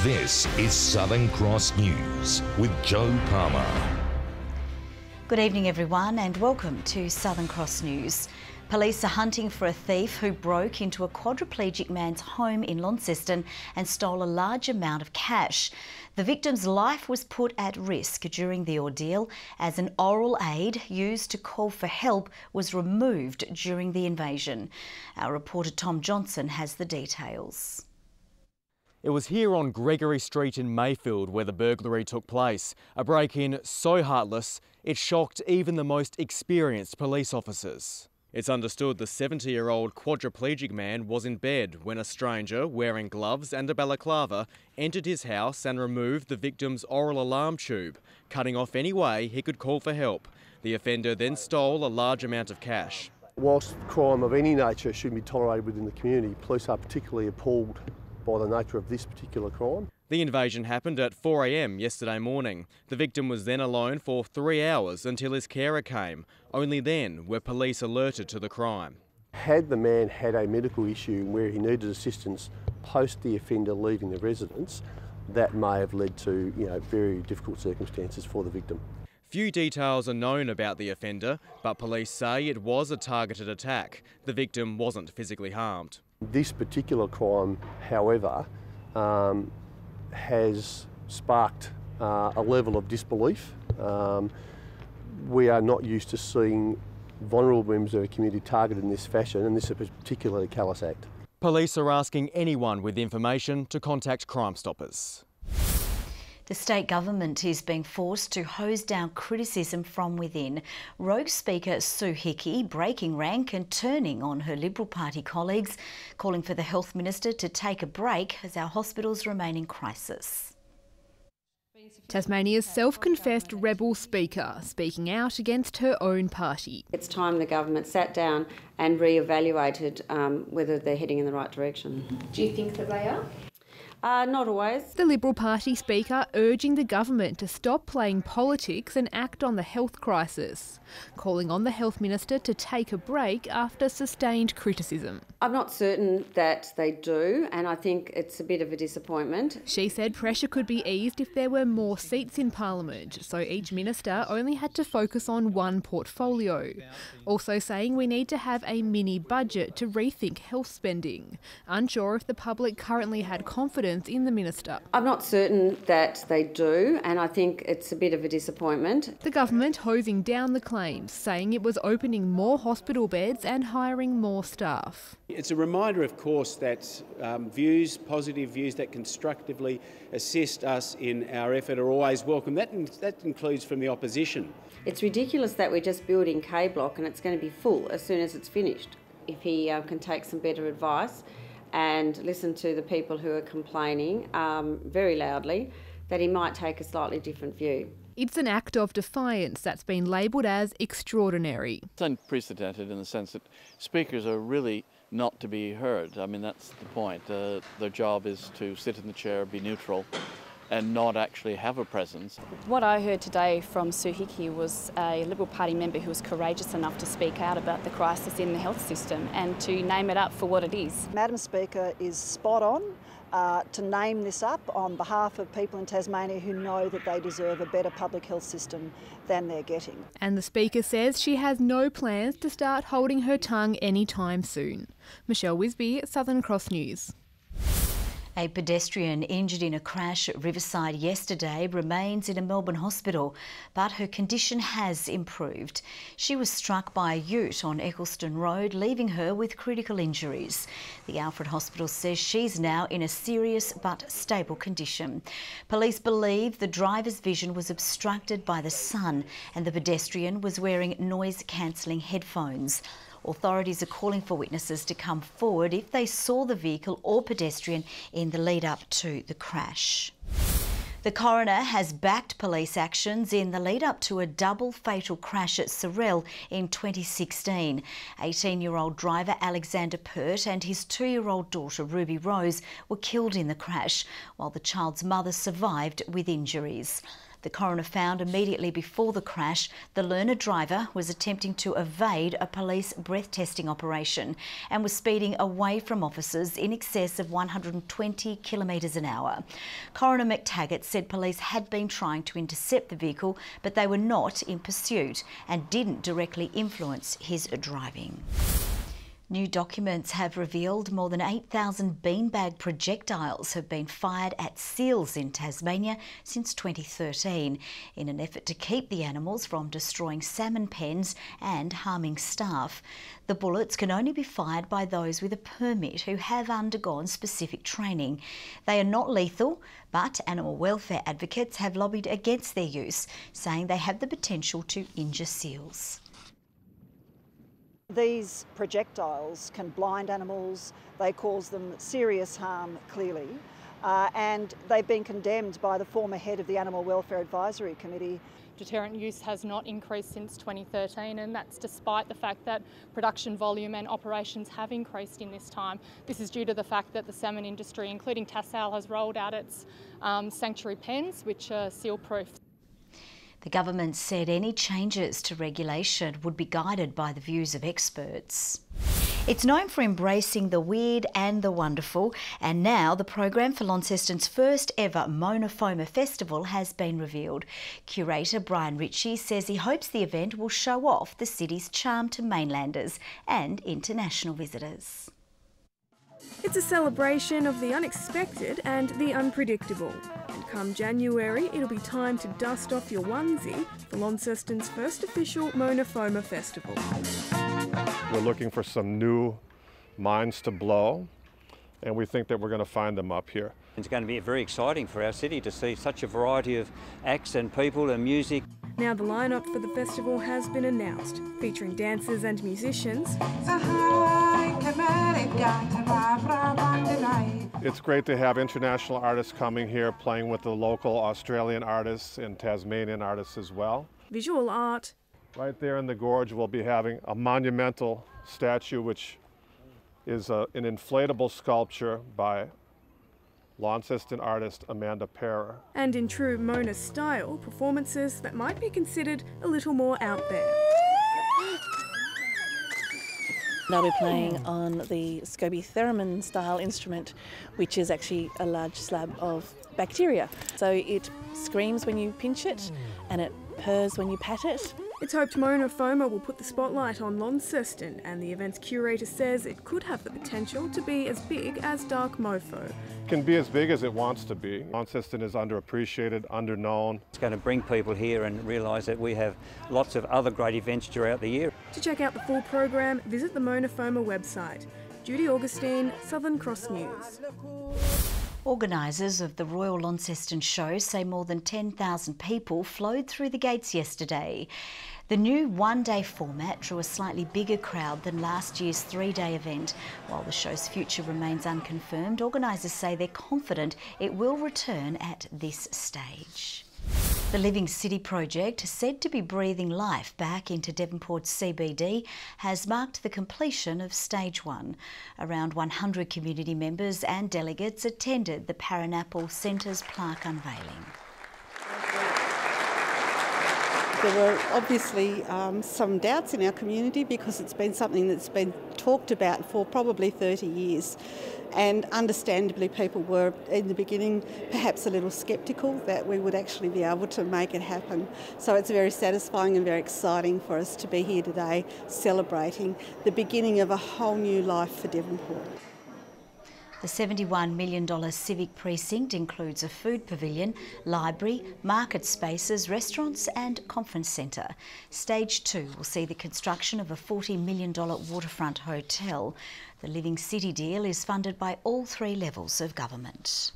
This is Southern Cross News with Joe Palmer. Good evening everyone and welcome to Southern Cross News. Police are hunting for a thief who broke into a quadriplegic man's home in Launceston and stole a large amount of cash. The victim's life was put at risk during the ordeal as an oral aid used to call for help was removed during the invasion. Our reporter Tom Johnson has the details. It was here on Gregory Street in Mayfield where the burglary took place. A break-in so heartless, it shocked even the most experienced police officers. It's understood the 70-year-old quadriplegic man was in bed when a stranger, wearing gloves and a balaclava, entered his house and removed the victim's oral alarm tube, cutting off any way he could call for help. The offender then stole a large amount of cash. Whilst crime of any nature shouldn't be tolerated within the community, police are particularly appalled by the nature of this particular crime. The invasion happened at 4 a.m. yesterday morning. The victim was then alone for 3 hours until his carer came. Only then were police alerted to the crime. Had the man had a medical issue where he needed assistance post the offender leaving the residence, that may have led to very difficult circumstances for the victim. Few details are known about the offender, but police say it was a targeted attack. The victim wasn't physically harmed. This particular crime, however, has sparked a level of disbelief. We are not used to seeing vulnerable members of the community targeted in this fashion, and this is a particularly callous act. Police are asking anyone with information to contact Crime Stoppers. The state government is being forced to hose down criticism from within. Rogue Speaker Sue Hickey breaking rank and turning on her Liberal Party colleagues, calling for the Health Minister to take a break as our hospitals remain in crisis. Tasmania's self-confessed rebel speaker speaking out against her own party. It's time the government sat down and re-evaluated whether they're heading in the right direction. Do you think that they are? Not always. The Liberal Party speaker urging the government to stop playing politics and act on the health crisis, calling on the Health Minister to take a break after sustained criticism. I'm not certain that they do, and I think it's a bit of a disappointment. She said pressure could be eased if there were more seats in Parliament, so each minister only had to focus on one portfolio. Also saying we need to have a mini budget to rethink health spending. Unsure if the public currently had confidence in the minister. I'm not certain that they do, and I think it's a bit of a disappointment. The government hosing down the claims, saying it was opening more hospital beds and hiring more staff. It's a reminder, of course, that positive views that constructively assist us in our effort are always welcome. That includes from the opposition. It's ridiculous that we're just building K Block and it's going to be full as soon as it's finished. If he can take some better advice and listen to the people who are complaining very loudly, that he might take a slightly different view. It's an act of defiance that's been labelled as extraordinary. It's unprecedented in the sense that speakers are really not to be heard. I mean, that's the point. Their job is to sit in the chair, be neutral, and not actually have a presence. What I heard today from Sue Hickey was a Liberal Party member who was courageous enough to speak out about the crisis in the health system and to name it up for what it is. Madam Speaker is spot on to name this up on behalf of people in Tasmania who know that they deserve a better public health system than they're getting. And the Speaker says she has no plans to start holding her tongue anytime soon. Michelle Wisby, Southern Cross News. A pedestrian injured in a crash at Riverside yesterday remains in a Melbourne hospital, but her condition has improved. She was struck by a ute on Eccleston Road, leaving her with critical injuries. The Alfred Hospital says she's now in a serious but stable condition. Police believe the driver's vision was obstructed by the sun and the pedestrian was wearing noise-cancelling headphones. Authorities are calling for witnesses to come forward if they saw the vehicle or pedestrian in the lead up to the crash. The coroner has backed police actions in the lead up to a double fatal crash at Sorell in 2016. 18-year-old driver Alexander Pert and his 2-year-old daughter Ruby Rose were killed in the crash, while the child's mother survived with injuries. The coroner found immediately before the crash, the learner driver was attempting to evade a police breath testing operation and was speeding away from officers in excess of 120 kilometres an hour. Coroner McTaggart said police had been trying to intercept the vehicle, but they were not in pursuit and didn't directly influence his driving. New documents have revealed more than 8,000 beanbag projectiles have been fired at seals in Tasmania since 2013 in an effort to keep the animals from destroying salmon pens and harming staff. The bullets can only be fired by those with a permit who have undergone specific training. They are not lethal, but animal welfare advocates have lobbied against their use, saying they have the potential to injure seals. These projectiles can blind animals, they cause them serious harm, clearly, and they've been condemned by the former head of the Animal Welfare Advisory Committee. Deterrent use has not increased since 2013, and that's despite the fact that production volume and operations have increased in this time. This is due to the fact that the salmon industry, including Tassal, has rolled out its sanctuary pens, which are seal-proof. The government said any changes to regulation would be guided by the views of experts. It's known for embracing the weird and the wonderful, and now the program for Launceston's first ever Monofoma Festival has been revealed. Curator Brian Ritchie says he hopes the event will show off the city's charm to mainlanders and international visitors. It's a celebration of the unexpected and the unpredictable. And come January, it'll be time to dust off your onesie for Launceston's first official Monofoma Festival. We're looking for some new minds to blow, and we think that we're going to find them up here. It's going to be very exciting for our city to see such a variety of acts and people and music. Now the lineup for the festival has been announced, featuring dancers and musicians. It's great to have international artists coming here, playing with the local Australian artists and Tasmanian artists as well. Visual art. Right there in the gorge we'll be having a monumental statue, which is an inflatable sculpture by Launceston artist Amanda Parer. And in true Mona style, performances that might be considered a little more out there. They'll be playing on the Scoby theremin style instrument, which is actually a large slab of bacteria. So it screams when you pinch it and it purrs when you pat it. It's hoped Monofoma will put the spotlight on Launceston, and the event's curator says it could have the potential to be as big as Dark Mofo. It can be as big as it wants to be. Launceston is underappreciated, underknown. It's going to bring people here and realise that we have lots of other great events throughout the year. To check out the full program, visit the Monofoma website. Judy Augustine, Southern Cross News. Organisers of the Royal Launceston Show say more than 10,000 people flowed through the gates yesterday. The new one-day format drew a slightly bigger crowd than last year's three-day event. While the show's future remains unconfirmed, organisers say they're confident it will return at this stage. The Living City project, said to be breathing life back into Devonport's CBD, has marked the completion of Stage 1. Around 100 community members and delegates attended the Paranapple Centre's plaque unveiling. There were obviously some doubts in our community because it's been something that's been talked about for probably 30 years. And understandably, people were, in the beginning, perhaps a little sceptical that we would actually be able to make it happen. So it's very satisfying and very exciting for us to be here today celebrating the beginning of a whole new life for Devonport. The $71 million civic precinct includes a food pavilion, library, market spaces, restaurants and conference centre. Stage 2 will see the construction of a $40 million waterfront hotel. The Living City deal is funded by all three levels of government.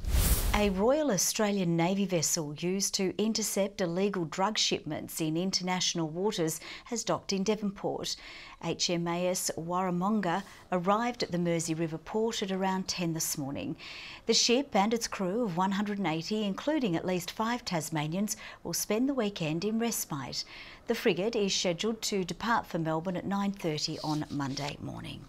A Royal Australian Navy vessel used to intercept illegal drug shipments in international waters has docked in Devonport. HMAS Warramunga arrived at the Mersey River port at around 10 this morning. The ship and its crew of 180, including at least 5 Tasmanians, will spend the weekend in respite. The frigate is scheduled to depart for Melbourne at 9:30 on Monday morning.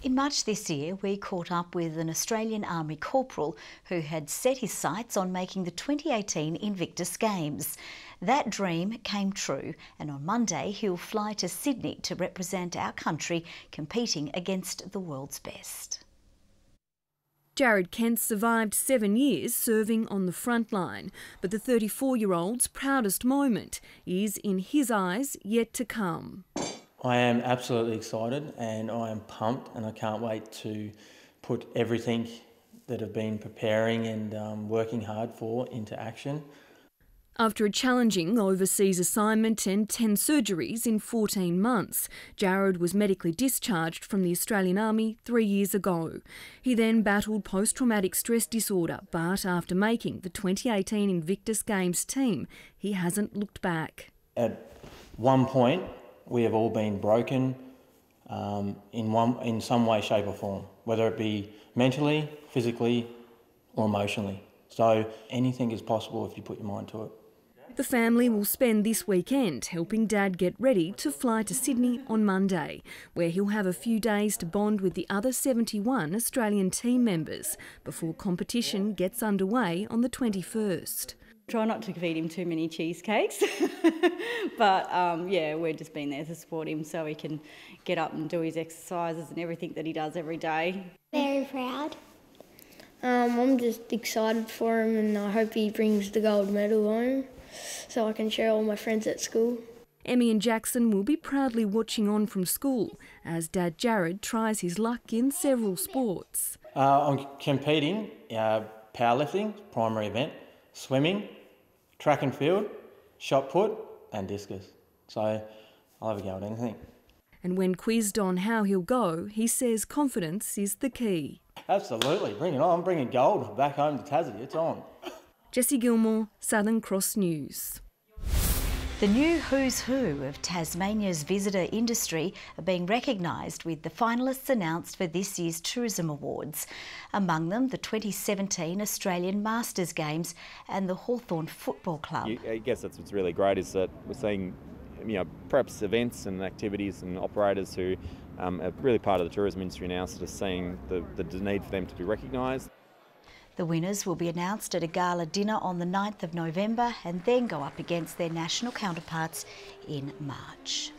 In March this year, we caught up with an Australian Army corporal who had set his sights on making the 2018 Invictus Games. That dream came true, and on Monday he'll fly to Sydney to represent our country competing against the world's best. Jared Kent survived 7 years serving on the front line, but the 34-year-old's proudest moment is, in his eyes, yet to come. I am absolutely excited and I am pumped, and I can't wait to put everything that I've been preparing and working hard for into action. After a challenging overseas assignment and 10 surgeries in 14 months, Jared was medically discharged from the Australian Army 3 years ago. He then battled post-traumatic stress disorder, but after making the 2018 Invictus Games team, he hasn't looked back. At one point, we have all been broken in some way, shape or form, whether it be mentally, physically or emotionally. So anything is possible if you put your mind to it. The family will spend this weekend helping Dad get ready to fly to Sydney on Monday, where he'll have a few days to bond with the other 71 Australian team members before competition gets underway on the 21st. Try not to feed him too many cheesecakes, but yeah, we've just been there to support him so he can get up and do his exercises and everything that he does every day. Very proud. I'm just excited for him, and I hope he brings the gold medal home so I can show all my friends at school. Emmy and Jackson will be proudly watching on from school as Dad Jared tries his luck in several sports. I'm competing powerlifting, primary event, swimming, track and field, shot put and discus. So I'll have a go at anything. And when quizzed on how he'll go, he says confidence is the key. Absolutely, bring it on. I'm bringing gold back home to Tassie, it's on. Jessie Gilmore, Southern Cross News. The new who's who of Tasmania's visitor industry are being recognised with the finalists announced for this year's Tourism Awards. Among them, the 2017 Australian Masters Games and the Hawthorn Football Club. I guess that's what's really great is that we're seeing, perhaps events and activities and operators who are really part of the tourism industry now, sort of seeing the need for them to be recognised. The winners will be announced at a gala dinner on the 9th of November and then go up against their national counterparts in March.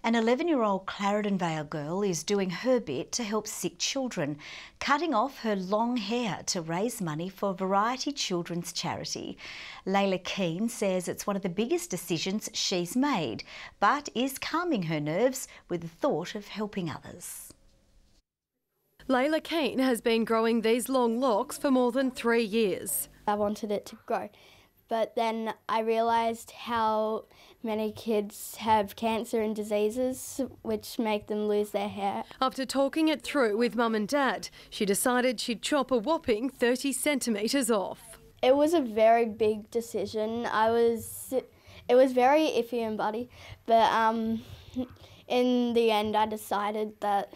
An 11-year-old Clarendon Vale girl is doing her bit to help sick children, cutting off her long hair to raise money for Variety Children's Charity. Layla Keane says it's one of the biggest decisions she's made, but is calming her nerves with the thought of helping others. Layla Keane has been growing these long locks for more than 3 years. I wanted it to grow, but then I realised how many kids have cancer and diseases which make them lose their hair. After talking it through with Mum and Dad, she decided she'd chop a whopping 30 centimetres off. It was a very big decision. It was very iffy and buddy, but in the end I decided that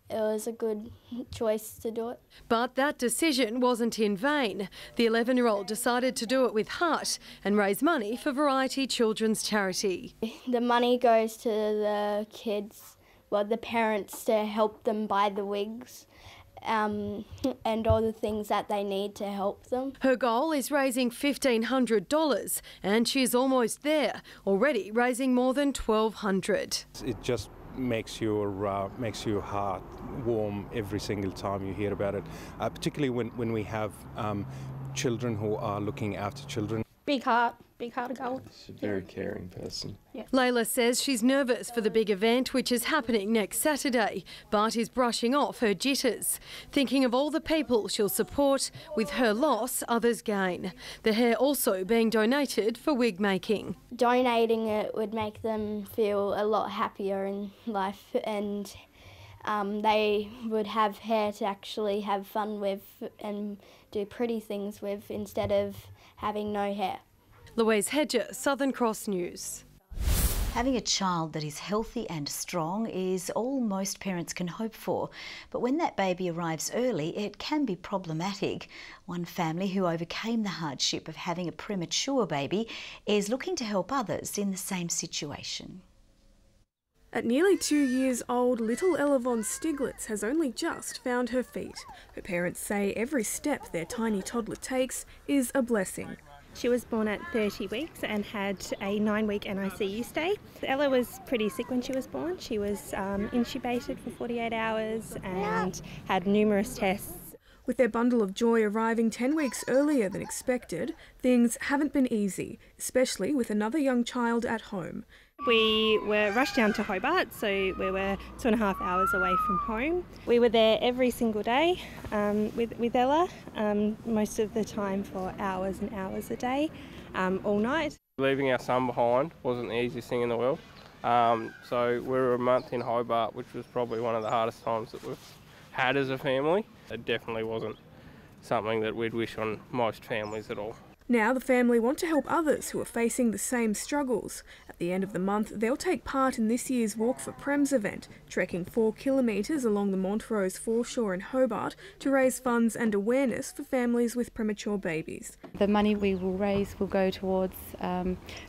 it was a good choice to do it. But that decision wasn't in vain. The 11-year-old decided to do it with heart and raise money for Variety Children's Charity. The money goes to the kids, the parents, to help them buy the wigs and all the things that they need to help them. Her goal is raising $1,500 and she's almost there, already raising more than $1,200. It just makes your heart warm every single time you hear about it, particularly when we have children who are looking after children. Big heart of gold. She's a very caring person. Yeah. Layla says she's nervous for the big event, which is happening next Saturday, but is brushing off her jitters, thinking of all the people she'll support. With her loss, others gain. The hair also being donated for wig making. Donating it would make them feel a lot happier in life, and they would have hair to actually have fun with and do pretty things with instead of having no hair. Louise Hedger, Southern Cross News. Having a child that is healthy and strong is all most parents can hope for, but when that baby arrives early, it can be problematic. One family who overcame the hardship of having a premature baby is looking to help others in the same situation. At nearly 2 years old, little Ella von Stiglitz has only just found her feet. Her parents say every step their tiny toddler takes is a blessing. She was born at 30 weeks and had a 9-week NICU stay. Ella was pretty sick when she was born. She was intubated for 48 hours and had numerous tests. With their bundle of joy arriving 10 weeks earlier than expected, things haven't been easy, especially with another young child at home. We were rushed down to Hobart, so we were 2.5 hours away from home. We were there every single day with Ella, most of the time for hours and hours a day, all night. Leaving our son behind wasn't the easiest thing in the world. So we were a month in Hobart, which was probably one of the hardest times that we've had as a family. It definitely wasn't something that we'd wish on most families at all. Now the family want to help others who are facing the same struggles. At the end of the month, they'll take part in this year's Walk for Prems event, trekking 4 kilometres along the Montrose foreshore in Hobart to raise funds and awareness for families with premature babies. The money we will raise will go towards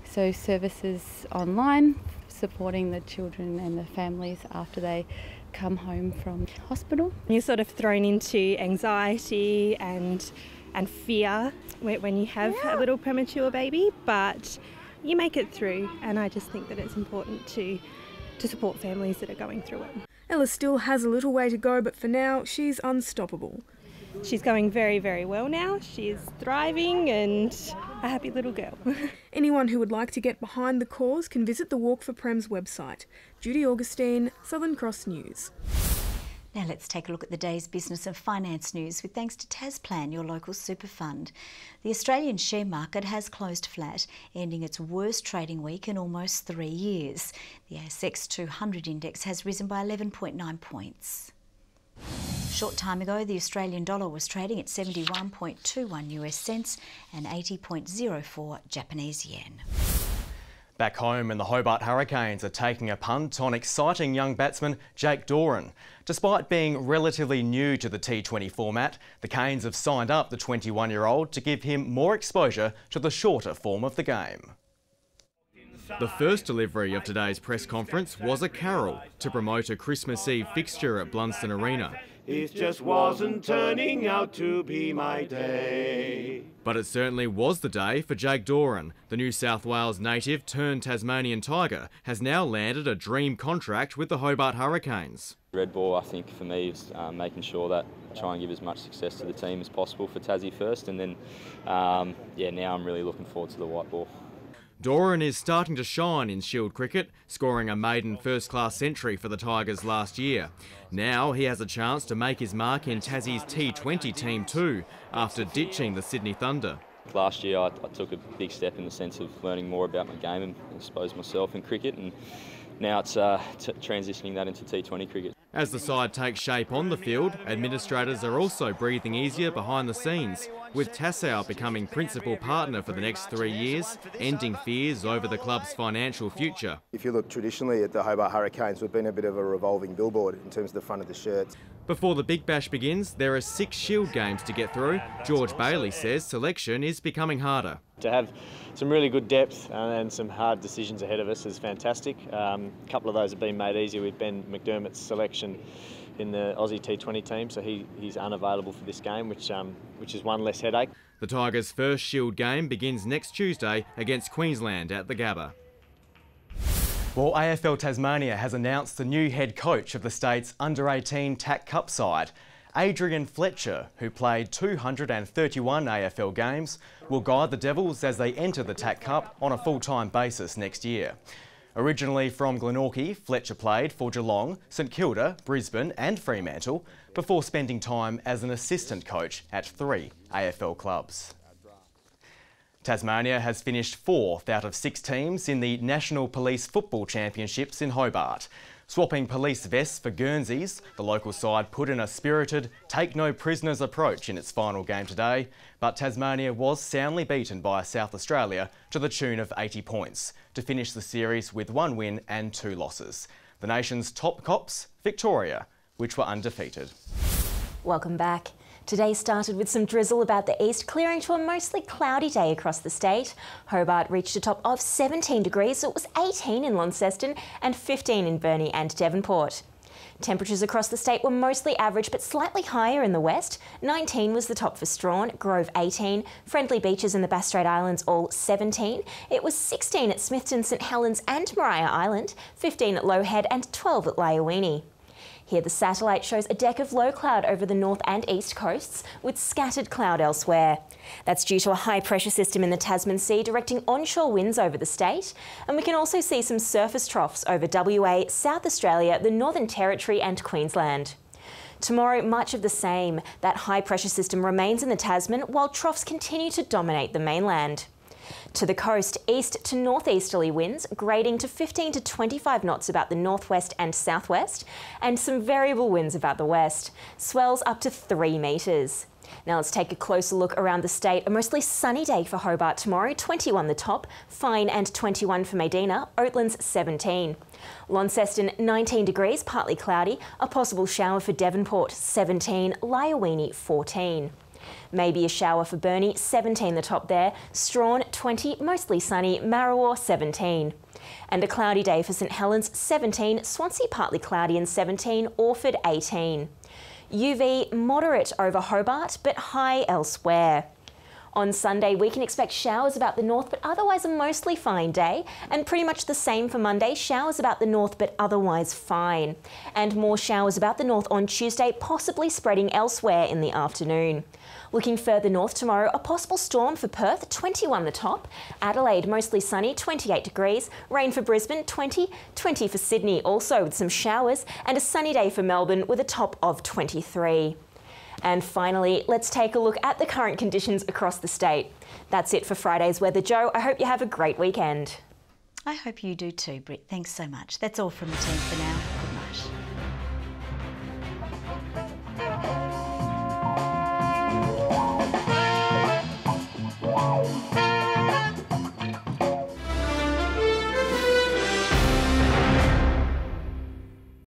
services online, supporting the children and the families after they come home from hospital. You're sort of thrown into anxiety and fear when you have a little premature baby, but you make it through, and I just think that it's important to support families that are going through it. Ella still has a little way to go, but for now she's unstoppable. She's going very, very well now. She's thriving and a happy little girl. Anyone who would like to get behind the cause can visit the Walk for Prems website. Judy Augustine, Southern Cross News. Now let's take a look at the day's business and finance news with thanks to Tasplan, your local super fund. The Australian share market has closed flat, ending its worst trading week in almost 3 years. The ASX 200 index has risen by 11.9 points. A short time ago, the Australian dollar was trading at 71.21 US cents and 80.04 Japanese yen. Back home, and the Hobart Hurricanes are taking a punt on exciting young batsman Jake Doran. Despite being relatively new to the T20 format, the Canes have signed up the 21-year-old to give him more exposure to the shorter form of the game. The first delivery of today's press conference was a carol to promote a Christmas Eve fixture at Blunston Arena. It just wasn't turning out to be my day. But it certainly was the day for Jake Doran. The New South Wales native turned Tasmanian Tiger has now landed a dream contract with the Hobart Hurricanes. Red ball, I think, for me is making sure that I try and give as much success to the team as possible for Tassie first, and then, now I'm really looking forward to the white ball. Doran is starting to shine in Shield cricket, scoring a maiden first-class century for the Tigers last year. Now he has a chance to make his mark in Tassie's T20 team too, after ditching the Sydney Thunder. Last year I took a big step in the sense of learning more about my game and expose myself in cricket, and now it's transitioning that into T20 cricket. As the side takes shape on the field, administrators are also breathing easier behind the scenes, with Tasmania becoming principal partner for the next 3 years, ending fears over the club's financial future. If you look traditionally at the Hobart Hurricanes, we've been a bit of a revolving billboard in terms of the front of the shirts. Before the Big Bash begins, there are 6 Shield games to get through. George Bailey says selection is becoming harder. To have some really good depth and some hard decisions ahead of us is fantastic. A couple of those have been made easier with Ben McDermott's selection in the Aussie T20 team, so he's unavailable for this game, which is one less headache. The Tigers' first Shield game begins next Tuesday against Queensland at the Gabba. Well, AFL Tasmania has announced the new head coach of the state's under-18 TAC Cup side. Adrian Fletcher, who played 231 AFL games, will guide the Devils as they enter the TAC Cup on a full-time basis next year. Originally from Glenorchy, Fletcher played for Geelong, St Kilda, Brisbane and Fremantle before spending time as an assistant coach at 3 AFL clubs. Tasmania has finished 4th out of 6 teams in the National Police Football Championships in Hobart. Swapping police vests for Guernseys, the local side put in a spirited, take-no-prisoners approach in its final game today, but Tasmania was soundly beaten by South Australia to the tune of 80 points to finish the series with 1 win and 2 losses. The nation's top cops, Victoria, which were undefeated. Welcome back. Today started with some drizzle about the east, clearing to a mostly cloudy day across the state. Hobart reached a top of 17 degrees, so it was 18 in Launceston and 15 in Burnie and Devonport. Temperatures across the state were mostly average but slightly higher in the west. 19 was the top for Strawn, Grove 18, Friendly Beaches and the Bass Strait Islands all 17. It was 16 at Smithton, St Helens and Marrawah Island, 15 at Low Head and 12 at Liawenee. Here the satellite shows a deck of low cloud over the north and east coasts with scattered cloud elsewhere. That's due to a high pressure system in the Tasman Sea directing onshore winds over the state. And we can also see some surface troughs over WA, South Australia, the Northern Territory and Queensland. Tomorrow, much of the same. That high pressure system remains in the Tasman while troughs continue to dominate the mainland. To the coast, east to northeasterly winds, grading to 15 to 25 knots about the northwest and southwest, and some variable winds about the west. Swells up to 3 metres. Now let's take a closer look around the state. A mostly sunny day for Hobart tomorrow, 21 the top, fine and 21 for Medina, Oatlands 17. Launceston 19 degrees, partly cloudy, a possible shower for Devonport 17, Liawenee 14. Maybe a shower for Burnie, 17 the top there. Strawn, 20, mostly sunny. Marrawah, 17. And a cloudy day for St Helens, 17. Swansea, partly cloudy and 17. Orford, 18. UV, moderate over Hobart, but high elsewhere. On Sunday, we can expect showers about the north, but otherwise a mostly fine day. And pretty much the same for Monday, showers about the north, but otherwise fine. And more showers about the north on Tuesday, possibly spreading elsewhere in the afternoon. Looking further north tomorrow, a possible storm for Perth, 21 the top. Adelaide, mostly sunny, 28 degrees. Rain for Brisbane, 20. 20 for Sydney, also with some showers. And a sunny day for Melbourne with a top of 23. And finally, let's take a look at the current conditions across the state. That's it for Friday's weather, Jo. I hope you have a great weekend. I hope you do too, Britt. Thanks so much. That's all from the team for now.